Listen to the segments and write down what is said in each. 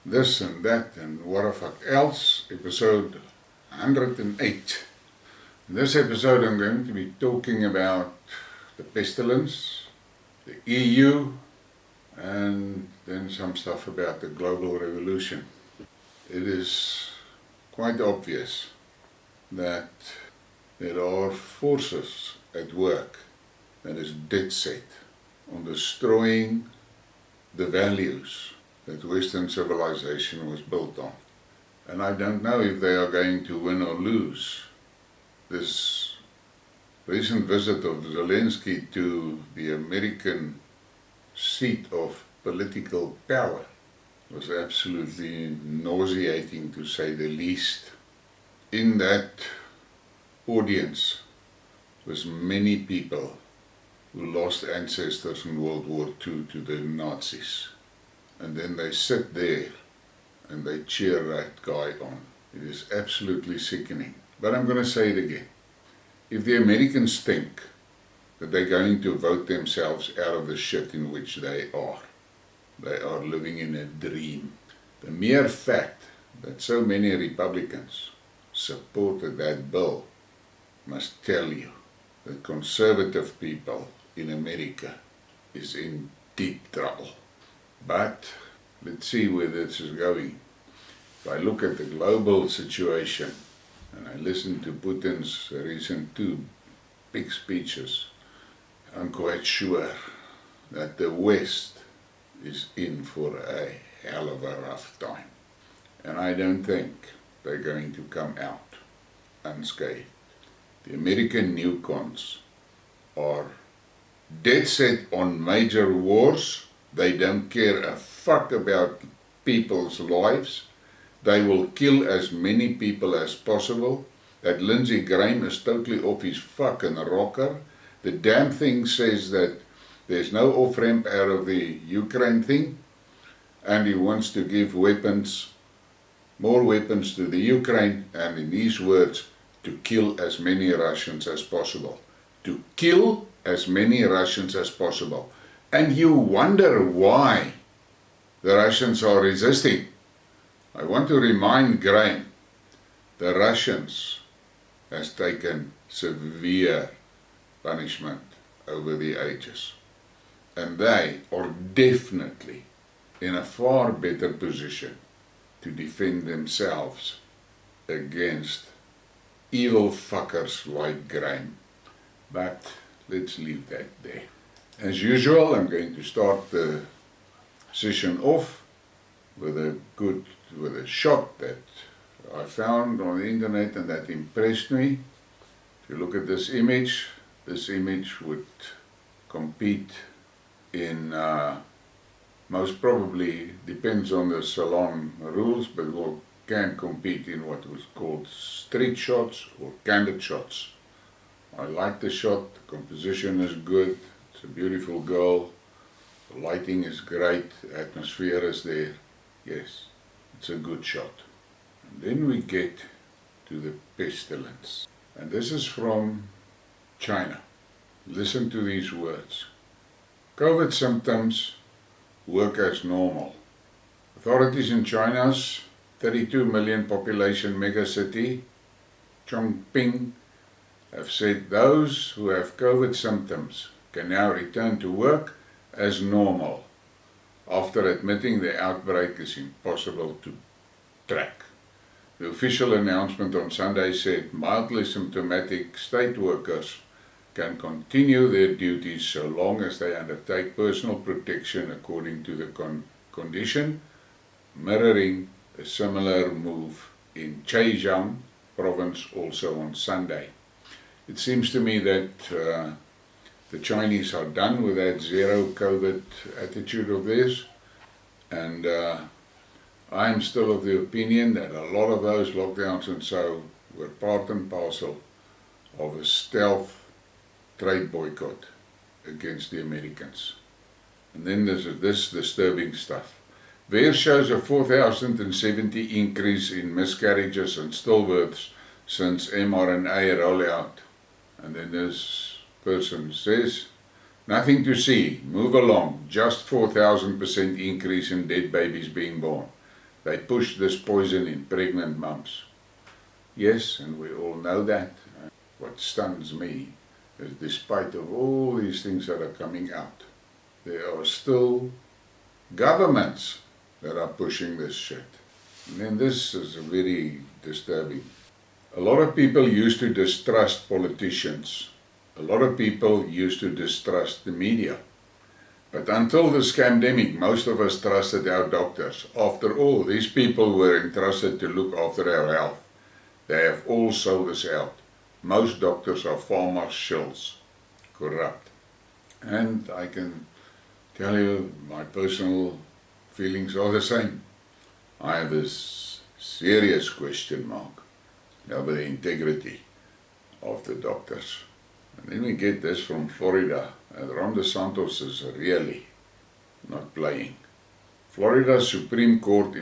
this and that and what the fuck else, episode 108. In this episode I'm going to be talking about the pestilence, the EU, and then some stuff about the global revolution. It is quite obvious that there are forces at work that is dead set on destroying the values that Western civilization was built on. And I don't know if they are going to win or lose. This recent visit of Zelensky to the American seat of political power was absolutely nauseating, to say the least. In that audience was many people who lost ancestors in World War II to the Nazis. And then they sit there and they cheer that guy on. It is absolutely sickening. But I'm going to say it again. If the Americans think that they're going to vote themselves out of the shit in which they are living in a dream. The mere fact that so many Republicans supported that bill must tell you that conservative people in America is in deep trouble. But let's see where this is going. If I look at the global situation and I listen to Putin's recent two big speeches, I'm quite sure that the West is in for a hell of a rough time. And I don't think they're going to come out unscathed. The American neocons are dead set on major wars. They don't care a fuck about people's lives. They will kill as many people as possible. That Lindsey Graham is totally off his fucking rocker. The damn thing says that there's no off-ramp out of the Ukraine thing, and he wants to give weapons, more weapons to the Ukraine, and in his words, to kill as many Russians as possible. To kill as many Russians as possible. And you wonder why the Russians are resisting. I want to remind Graham, the Russians has taken severe punishment over the ages. And they are definitely in a far better position to defend themselves against evil fuckers like Graham. But let's leave that there. As usual, I'm going to start the session off with a shot that I found on the internet and that impressed me. If you look at this image would compete in, most probably, depends on the salon rules, but can compete in what was called street shots or candid shots. I like the shot, the composition is good, it's a beautiful girl, the lighting is great, the atmosphere is there. Yes, it's a good shot. And then we get to the pestilence. And this is from China. Listen to these words. COVID symptoms work as normal. Authorities in China's 32 million population megacity, Chongqing, have said those who have COVID symptoms can now return to work as normal after admitting the outbreak is impossible to track. The official announcement on Sunday said mildly symptomatic state workers can continue their duties so long as they undertake personal protection according to the condition, mirroring a similar move in Zhejiang province also on Sunday. It seems to me that the Chinese are done with that zero COVID attitude of theirs, and I'm still of the opinion that a lot of those lockdowns and so were part and parcel of a stealth trade boycott against the Americans. And then there's this disturbing stuff. VAERS shows a 4,070 increase in miscarriages and stillbirths since mRNA rollout. And then this person says, nothing to see, move along, just 4,000% increase in dead babies being born. They push this poison in pregnant mums. Yes, and we all know that. What stuns me is despite of all these things that are coming out, there are still governments that are pushing this shit. And then this is very disturbing. A lot of people used to distrust politicians. A lot of people used to distrust the media. But until this pandemic, most of us trusted our doctors. After all, these people were entrusted to look after our health. They have all sold us out. Most doctors are farmers' shills, corrupt. And I can tell you, my personal feelings are the same. I have this serious question mark over the integrity of the doctors. And then we get this from Florida, and Ron DeSantis is really not playing. Florida Supreme Court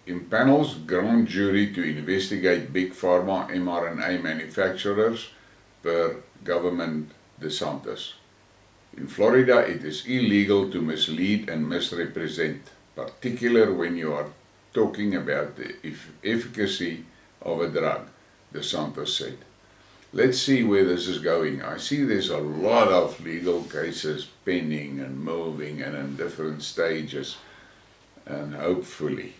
impanels grand jury to investigate big pharma mRNA manufacturers per government DeSantis. In Florida, it is illegal to mislead and misrepresent, particularly when you are talking about the efficacy of a drug, DeSantis said. Let's see where this is going. I see there's a lot of legal cases pending and moving and in different stages. And hopefully,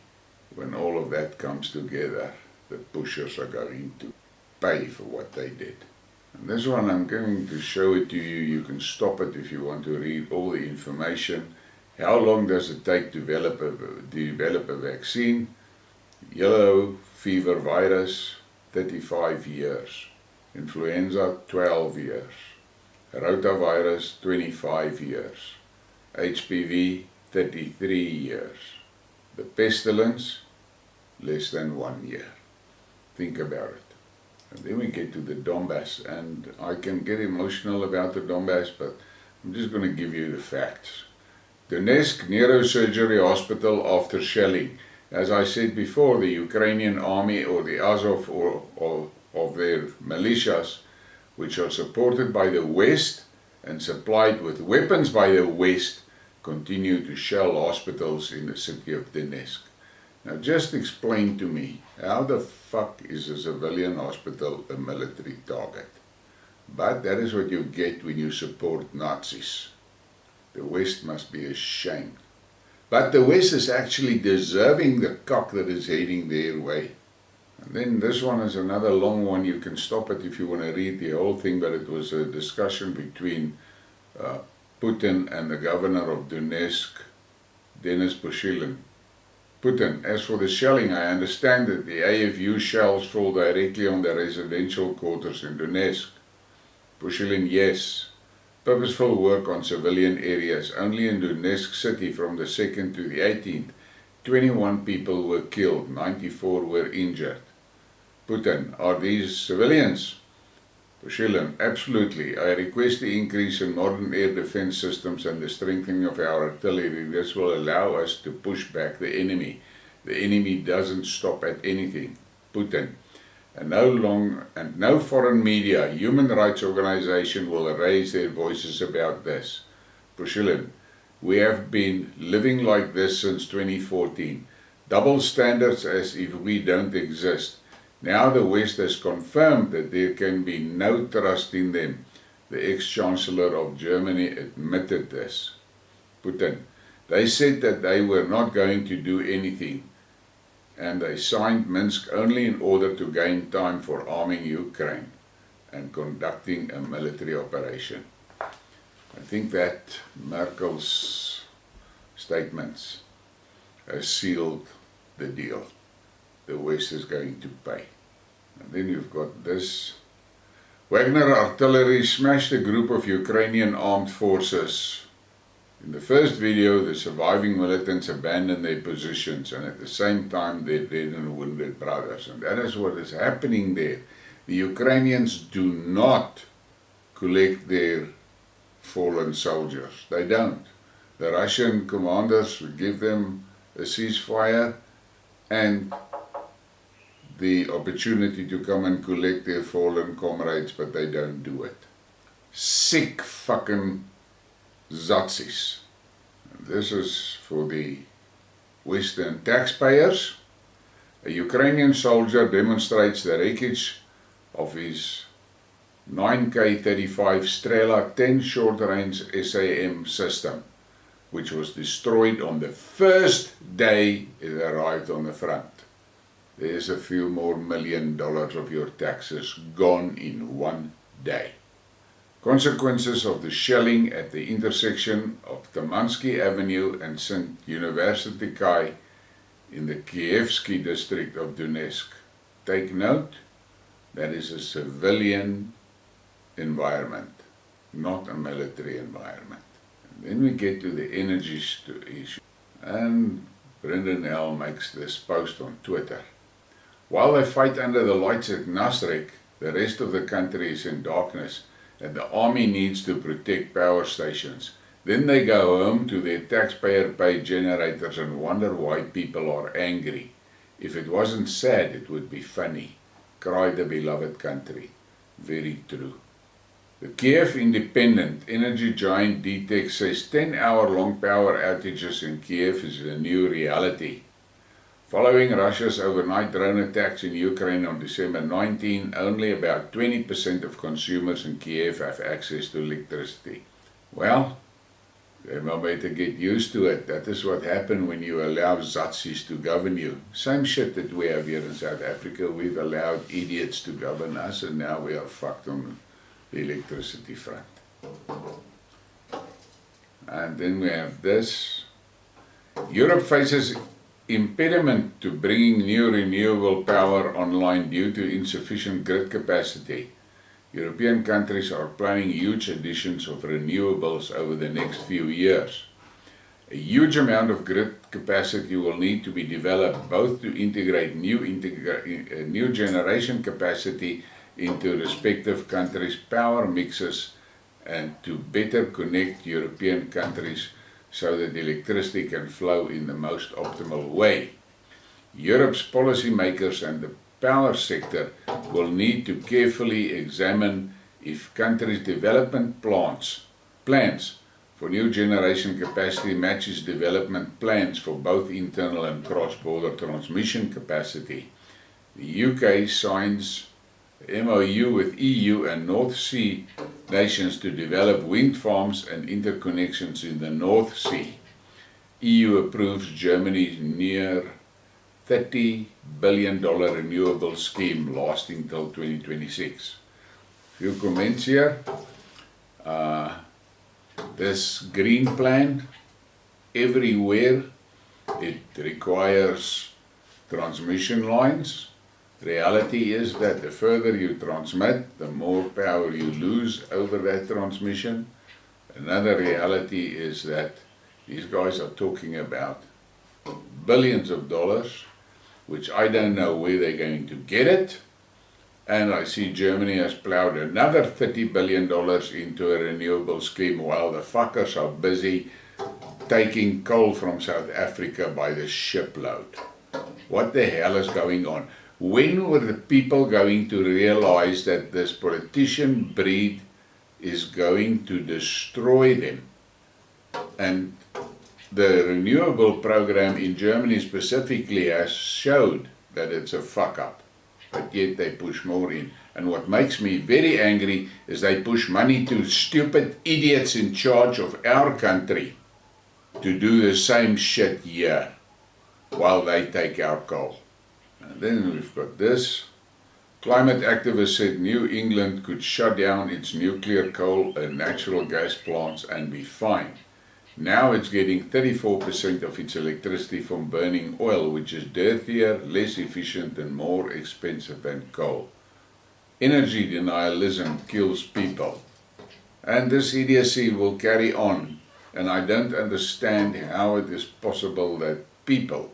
when all of that comes together, the pushers are going to pay for what they did. And this one, I'm going to show it to you. You can stop it if you want to read all the information. How long does it take to develop a vaccine? Yellow fever virus, 35 years. Influenza, 12 years. Rotavirus, 25 years. HPV, 33 years. The pestilence, less than 1 year. Think about it. And then we get to the Donbass, and I can get emotional about the Donbass, but I'm just going to give you the facts. Donetsk Neurosurgery Hospital after shelling. As I said before, the Ukrainian army or the Azov or of their militias, which are supported by the West and supplied with weapons by the West, continue to shell hospitals in the city of Donetsk. Now just explain to me, how the fuck is a civilian hospital a military target? But that is what you get when you support Nazis. The West must be ashamed. But the West is actually deserving the cock that is heading their way. And then this one is another long one. You can stop it if you want to read the whole thing, but it was a discussion between Putin and the governor of Donetsk, Denis Pushilin. Putin, as for the shelling, I understand that the AFU shells fall directly on the residential quarters in Donetsk. Pushilin, yes. Purposeful work on civilian areas. Only in Donetsk city from the 2nd to the 18th, 21 people were killed, 94 were injured. Putin, are these civilians? Pushilin, absolutely. I request the increase in modern air defense systems and the strengthening of our artillery. This will allow us to push back the enemy. The enemy doesn't stop at anything. Putin, and no foreign media, human rights organization will raise their voices about this. Pushilin, we have been living like this since 2014. Double standards as if we don't exist. Now the West has confirmed that there can be no trust in them. The ex-chancellor of Germany admitted this. Putin, they said that they were not going to do anything, and they signed Minsk only in order to gain time for arming Ukraine and conducting a military operation. I think that Merkel's statements has sealed the deal. The West is going to pay. And then you've got this. Wagner artillery smashed a group of Ukrainian armed forces. In the first video, the surviving militants abandoned their positions, and at the same time their dead and wounded brothers. And that is what is happening there. The Ukrainians do not collect their fallen soldiers. They don't. The Russian commanders give them a ceasefire and the opportunity to come and collect their fallen comrades, but they don't do it. Sick fucking Zatzis. This is for the Western taxpayers. A Ukrainian soldier demonstrates the wreckage of his 9K35 Strela 10 short-range SAM system, which was destroyed on the first day it arrived on the front. There's a few more $1 million of your taxes gone in one day. Consequences of the shelling at the intersection of Tamansky Avenue and St. University Kai in the Kievsky district of Donetsk. Take note, that is a civilian environment, not a military environment. And then we get to the energy issue. And Brendan L. makes this post on Twitter. While they fight under the lights at Nasrek, the rest of the country is in darkness and the army needs to protect power stations. Then they go home to their taxpayer-paid generators and wonder why people are angry. If it wasn't sad, it would be funny. Cried the beloved country. Very true. The Kiev Independent energy giant DTEC says 10-hour-long power outages in Kiev is a new reality. Following Russia's overnight drone attacks in Ukraine on December 19, only about 20% of consumers in Kiev have access to electricity. Well, they will better get used to it. That is what happens when you allow Zazis to govern you. Same shit that we have here in South Africa. We've allowed idiots to govern us and now we are fucked on the electricity front. And then we have this. Europe faces impediment to bringing new renewable power online due to insufficient grid capacity. European countries are planning huge additions of renewables over the next few years. A huge amount of grid capacity will need to be developed both to integrate new generation capacity into respective countries' power mixes and to better connect European countries so that electricity can flow in the most optimal way. Europe's policymakers and the power sector will need to carefully examine if countries' development plans for new generation capacity matches development plans for both internal and cross-border transmission capacity. The UK signs MOU with EU and North Sea nations to develop wind farms and interconnections in the North Sea. EU approves Germany's near $30 billion renewable scheme lasting till 2026. Few comments here. This green plan, everywhere it requires transmission lines. Reality is that the further you transmit, the more power you lose over that transmission. Another reality is that these guys are talking about billions of dollars, which I don't know where they're going to get it. And I see Germany has plowed another $30 billion into a renewable scheme while the fuckers are busy taking coal from South Africa by the shipload. What the hell is going on? When were the people going to realize that this politician breed is going to destroy them? And the renewable program in Germany specifically has showed that it's a fuck up, but yet they push more in. And what makes me very angry is they push money to stupid idiots in charge of our country to do the same shit here while they take our coal. And then we've got this. Climate activists said New England could shut down its nuclear, coal and natural gas plants and be fine. Now it's getting 34% of its electricity from burning oil, which is dirtier, less efficient and more expensive than coal. Energy denialism kills people. And this idiocy will carry on. And I don't understand how it is possible that people,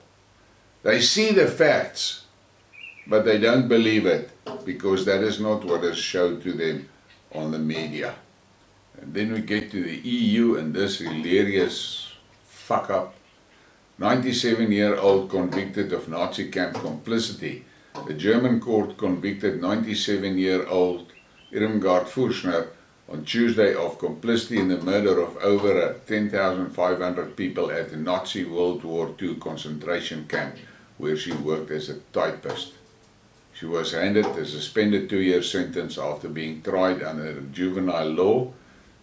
they see the facts, but they don't believe it because that is not what is shown to them on the media. And then we get to the EU and this hilarious fuck up. 97-year-old convicted of Nazi camp complicity. The German court convicted 97-year-old Irmgard Furchner on Tuesday of complicity in the murder of over 10,500 people at the Nazi World War II concentration camp, where she worked as a typist. She was handed a suspended 2-year sentence after being tried under juvenile law,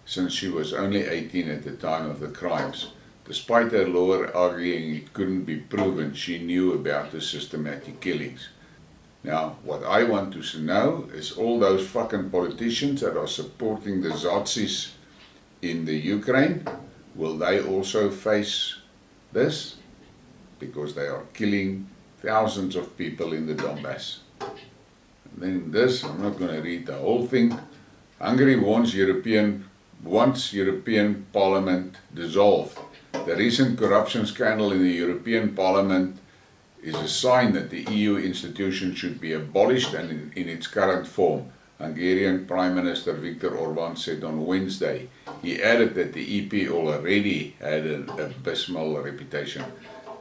since she was only 18 at the time of the crimes. Despite her lawyer arguing it couldn't be proven, she knew about the systematic killings. Now, what I want to know is all those fucking politicians that are supporting the Nazis in the Ukraine, will they also face this? Because they are killing thousands of people in the Donbass. And then this, I'm not going to read the whole thing. Hungary wants European Parliament dissolved. The recent corruption scandal in the European Parliament is a sign that the EU institution should be abolished and in its current form, Hungarian Prime Minister Viktor Orban said on Wednesday. He added that the EP already had an abysmal reputation,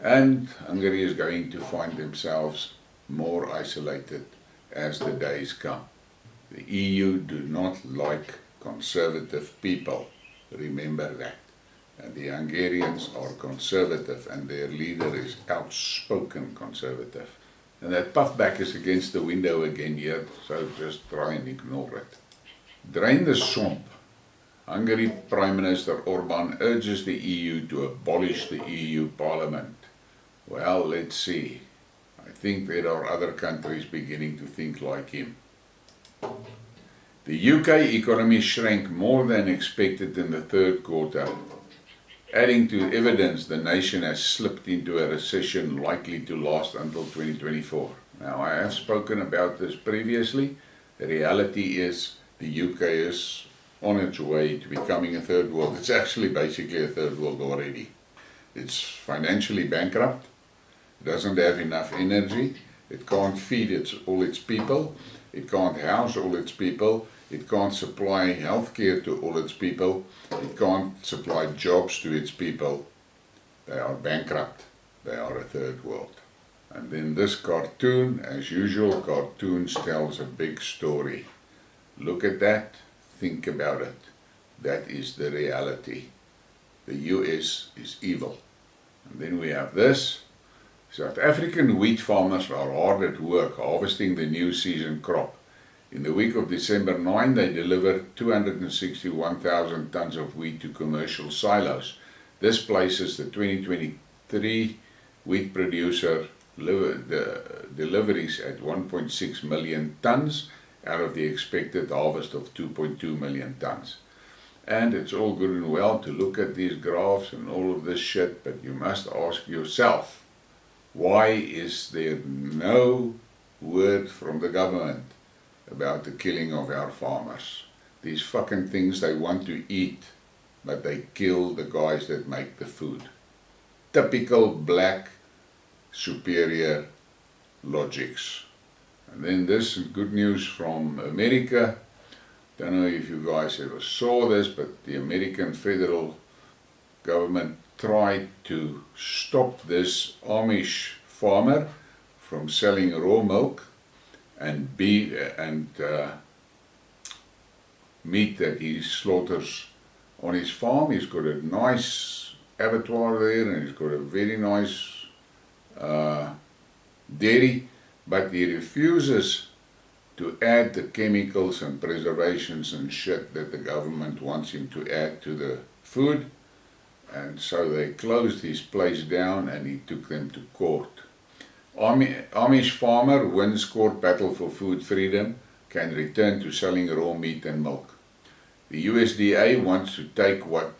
and Hungary is going to find themselves more isolated as the days come. The EU do not like conservative people, remember that. And the Hungarians are conservative, and their leader is outspoken conservative. And that puffback is against the window again here, so just try and ignore it. Drain the swamp. Hungary Prime Minister Orban urges the EU to abolish the EU Parliament. Well, let's see. I think there are other countries beginning to think like him. The UK economy shrank more than expected in the third quarter, adding to evidence the nation has slipped into a recession likely to last until 2024. Now, I have spoken about this previously. The reality is the UK is on its way to becoming a third world. It's actually basically a third world already. It's financially bankrupt. It doesn't have enough energy. It can't feed all its people. It can't house all its people. It can't supply healthcare to all its people. It can't supply jobs to its people. They are bankrupt. They are a third world. And then this cartoon, as usual, cartoons tells a big story. Look at that. Think about it. That is the reality. The US is evil. And then we have this. South African wheat farmers are hard at work harvesting the new season crop. In the week of December 9, they delivered 261,000 tons of wheat to commercial silos. This places the 2023 wheat producer deliveries at 1.6 million tons out of the expected harvest of 2.2 million tons. And it's all good and well to look at these graphs and all of this shit, but you must ask yourself, why is there no word from the government about the killing of our farmers? These fucking things they want to eat, but they kill the guys that make the food. Typical black superior logics. And then this is good news from America. Don't know if you guys ever saw this, but the American federal government tried to stop this Amish farmer from selling raw milk and beef and meat that he slaughters on his farm. He's got a nice abattoir there, and he's got a very nice dairy, but he refuses to add the chemicals and preservations and shit that the government wants him to add to the food. And so they closed his place down, and he took them to court. Amish farmer wins court battle for food freedom, can return to selling raw meat and milk. The USDA wants to take what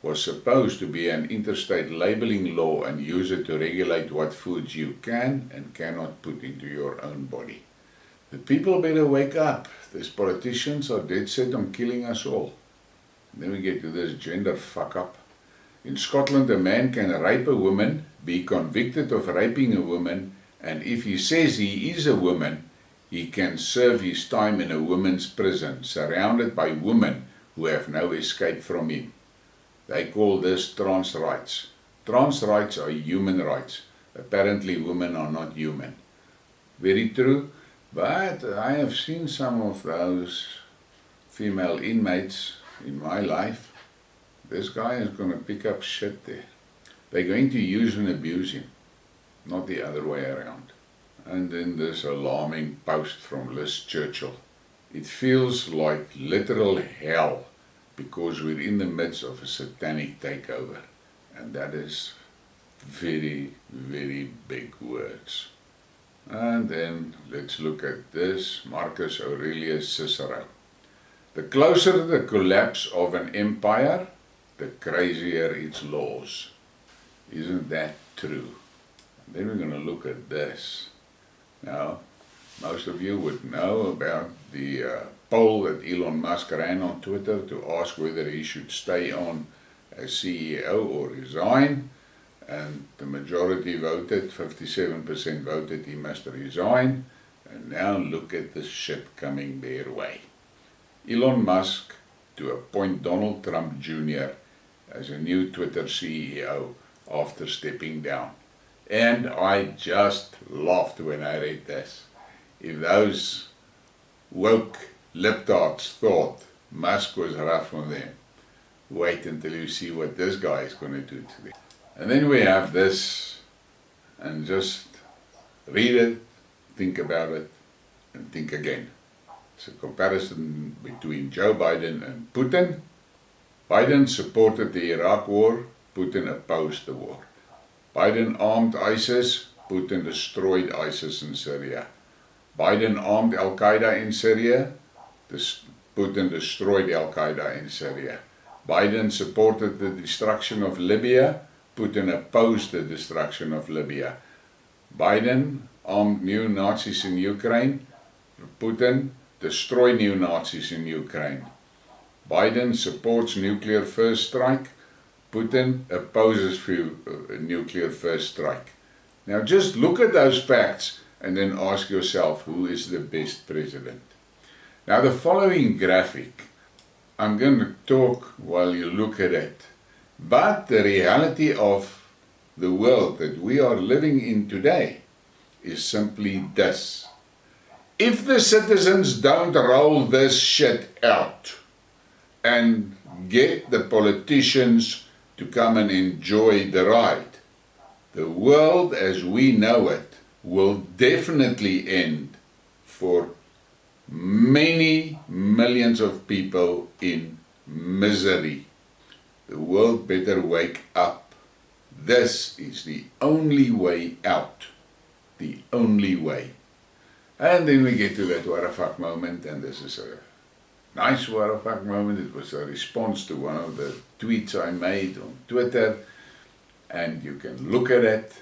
was supposed to be an interstate labeling law and use it to regulate what foods you can and cannot put into your own body. The people better wake up. These politicians are dead set on killing us all. And then we get to this gender fuck up. In Scotland, a man can rape a woman, be convicted of raping a woman, and if he says he is a woman, he can serve his time in a women's prison, surrounded by women who have no escape from him. They call this trans rights. Trans rights are human rights. Apparently women are not human. Very true, but I have seen some of those female inmates in my life, this guy is going to pick up shit there. They're going to use and abuse him, not the other way around. And then this alarming post from Liz Churchill. It feels like literal hell because we're in the midst of a satanic takeover. And that is very, very big words. And then let's look at this, Marcus Aurelius Cicero. The closer the collapse of an empire, the crazier its laws. Isn't that true? And then we're going to look at this. Now, most of you would know about the poll that Elon Musk ran on Twitter to ask whether he should stay on as CEO or resign. And the majority voted, 57% voted he must resign. And now look at the shit coming their way. Elon Musk to appoint Donald Trump Jr. as a new Twitter CEO after stepping down. And I just laughed when I read this. If those woke libtards thought Musk was rough on them, wait until you see what this guy is going to do to them. And then we have this, and just read it, think about it, and think again. It's a comparison between Joe Biden and Putin. Biden supported the Iraq war, Putin opposed the war. Biden armed ISIS, Putin destroyed ISIS in Syria. Biden armed Al-Qaeda in Syria, Putin destroyed Al-Qaeda in Syria. Biden supported the destruction of Libya, Putin opposed the destruction of Libya. Biden armed neo-Nazis in Ukraine, Putin destroyed neo-Nazis in Ukraine. Biden supports nuclear first strike, Putin opposes nuclear first strike. Now just look at those facts and then ask yourself, who is the best president? Now the following graphic, I'm going to talk while you look at it. But the reality of the world that we are living in today is simply this. If the citizens don't roll this shit out and get the politicians to come and enjoy the ride, the world as we know it will definitely end for many millions of people in misery. The world better wake up. This is the only way out. The only way. And then we get to that what the fuck moment, and this is a nice what the fuck moment. It was a response to one of the tweets I made on Twitter, and you can look at it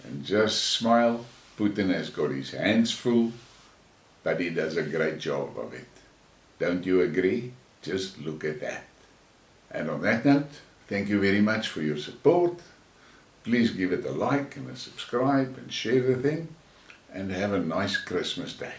and just smile. Putin has got his hands full, but he does a great job of it. Don't you agree? Just look at that. And on that note, thank you very much for your support. Please give it a like and a subscribe and share the thing. And have a nice Christmas day.